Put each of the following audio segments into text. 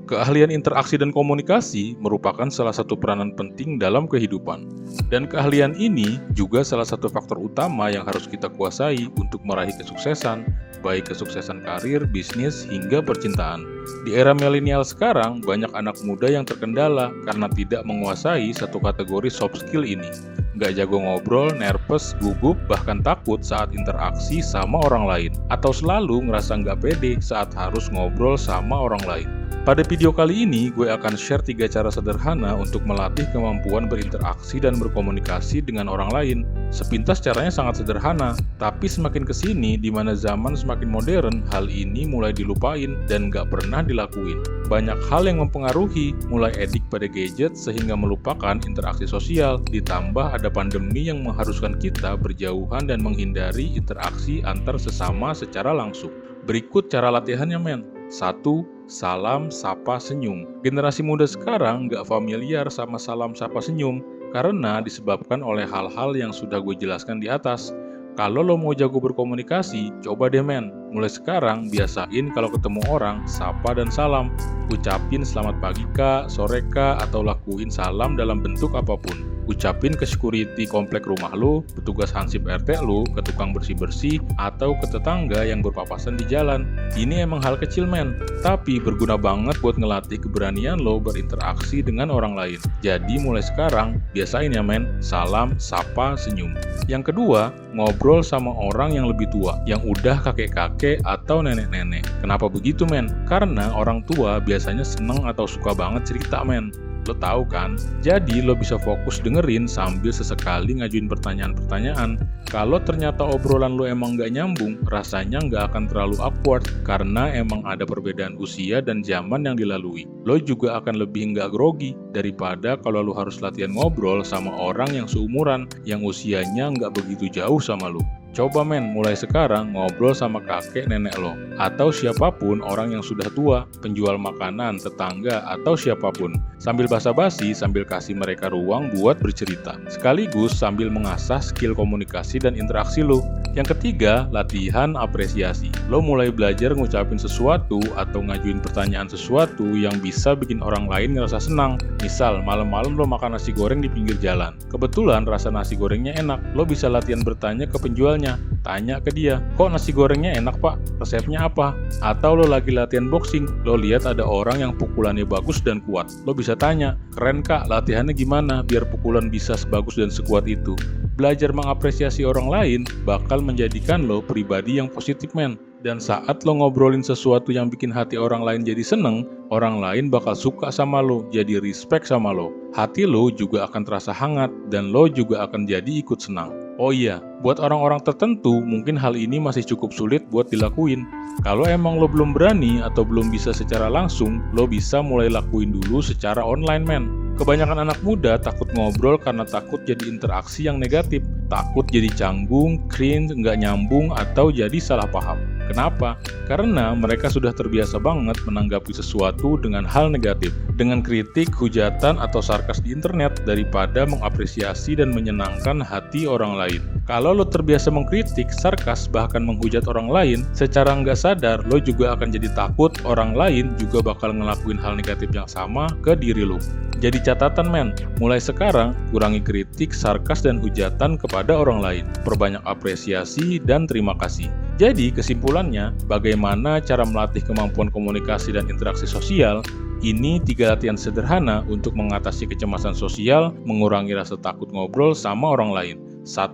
Keahlian interaksi dan komunikasi merupakan salah satu peranan penting dalam kehidupan. Dan keahlian ini juga salah satu faktor utama yang harus kita kuasai untuk meraih kesuksesan, baik kesuksesan karir, bisnis, hingga percintaan. Di era milenial sekarang, banyak anak muda yang terkendala karena tidak menguasai satu kategori soft skill ini. Nggak jago ngobrol, nervous, gugup, bahkan takut saat interaksi sama orang lain. Atau selalu ngerasa nggak pede saat harus ngobrol sama orang lain. Pada video kali ini, gue akan share 3 cara sederhana untuk melatih kemampuan berinteraksi dan berkomunikasi dengan orang lain. Sepintas caranya sangat sederhana, tapi semakin kesini di mana zaman semakin modern, hal ini mulai dilupain dan nggak pernah dilakuin. Banyak hal yang mempengaruhi, mulai edik pada gadget sehingga melupakan interaksi sosial, ditambah ada pandemi yang mengharuskan kita berjauhan dan menghindari interaksi antar sesama secara langsung. Berikut cara latihannya, men. 1. Salam, sapa, senyum. Generasi muda sekarang nggak familiar sama salam, sapa, senyum karena disebabkan oleh hal-hal yang sudah gue jelaskan di atas. Kalau lo mau jago berkomunikasi, coba deh men. Mulai sekarang, biasain kalau ketemu orang, sapa dan salam. Ucapin selamat pagi kak, sore kak, atau lakuin salam dalam bentuk apapun. Ucapin ke security komplek rumah lo, petugas hansip RT lo, ke tukang bersih-bersih, atau ke tetangga yang berpapasan di jalan. Ini emang hal kecil men, tapi berguna banget buat ngelatih keberanian lo berinteraksi dengan orang lain. Jadi mulai sekarang, biasain ya men, salam, sapa, senyum. Yang kedua, ngobrol sama orang yang lebih tua, yang udah kakek-kakek atau nenek-nenek. Kenapa begitu men? Karena orang tua biasanya seneng atau suka banget cerita men. Lo tahu kan? Jadi lo bisa fokus dengerin sambil sesekali ngajuin pertanyaan-pertanyaan. Kalau ternyata obrolan lo emang nggak nyambung, rasanya nggak akan terlalu awkward karena emang ada perbedaan usia dan zaman yang dilalui. Lo juga akan lebih nggak grogi daripada kalau lo harus latihan ngobrol sama orang yang seumuran, yang usianya nggak begitu jauh sama lo. Coba men, mulai sekarang ngobrol sama kakek nenek lo, atau siapapun orang yang sudah tua, penjual makanan, tetangga, atau siapapun. Sambil basa-basi, sambil kasih mereka ruang buat bercerita. Sekaligus sambil mengasah skill komunikasi dan interaksi lo. Yang ketiga, latihan apresiasi. Lo mulai belajar ngucapin sesuatu atau ngajuin pertanyaan sesuatu yang bisa bikin orang lain ngerasa senang. Misal, malam-malam lo makan nasi goreng di pinggir jalan. Kebetulan rasa nasi gorengnya enak, lo bisa latihan bertanya ke penjualnya. Tanya ke dia, kok nasi gorengnya enak pak? Resepnya apa? Atau lo lagi latihan boxing, lo lihat ada orang yang pukulannya bagus dan kuat. Lo bisa tanya, keren kak, latihannya gimana biar pukulan bisa sebagus dan sekuat itu? Belajar mengapresiasi orang lain bakal menjadikan lo pribadi yang positif men. Dan saat lo ngobrolin sesuatu yang bikin hati orang lain jadi seneng, orang lain bakal suka sama lo, jadi respect sama lo. Hati lo juga akan terasa hangat, dan lo juga akan jadi ikut senang. Oh iya, buat orang-orang tertentu, mungkin hal ini masih cukup sulit buat dilakuin. Kalau emang lo belum berani atau belum bisa secara langsung, lo bisa mulai lakuin dulu secara online men. Kebanyakan anak muda takut ngobrol karena takut jadi interaksi yang negatif. Takut jadi canggung, cringe, nggak nyambung, atau jadi salah paham. Kenapa? Karena mereka sudah terbiasa banget menanggapi sesuatu dengan hal negatif, dengan kritik, hujatan, atau sarkas di internet daripada mengapresiasi dan menyenangkan hati orang lain. Kalau lo terbiasa mengkritik, sarkas, bahkan menghujat orang lain, secara nggak sadar lo juga akan jadi takut orang lain juga bakal ngelakuin hal negatif yang sama ke diri lo. Jadi catatan men, mulai sekarang kurangi kritik, sarkas, dan hujatan kepada orang lain. Perbanyak apresiasi dan terima kasih. Jadi kesimpulannya, bagaimana cara melatih kemampuan komunikasi dan interaksi sosial? Ini 3 latihan sederhana untuk mengatasi kecemasan sosial, mengurangi rasa takut ngobrol sama orang lain. 1.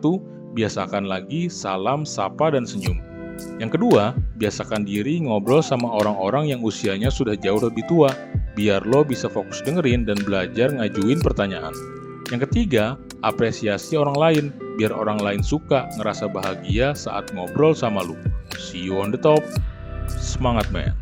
Biasakan lagi salam, sapa, dan senyum. Yang kedua, biasakan diri ngobrol sama orang-orang yang usianya sudah jauh lebih tua, biar lo bisa fokus dengerin dan belajar ngajuin pertanyaan. Yang ketiga, apresiasi orang lain, biar orang lain suka ngerasa bahagia saat ngobrol sama lo. See you on the top. Semangat men!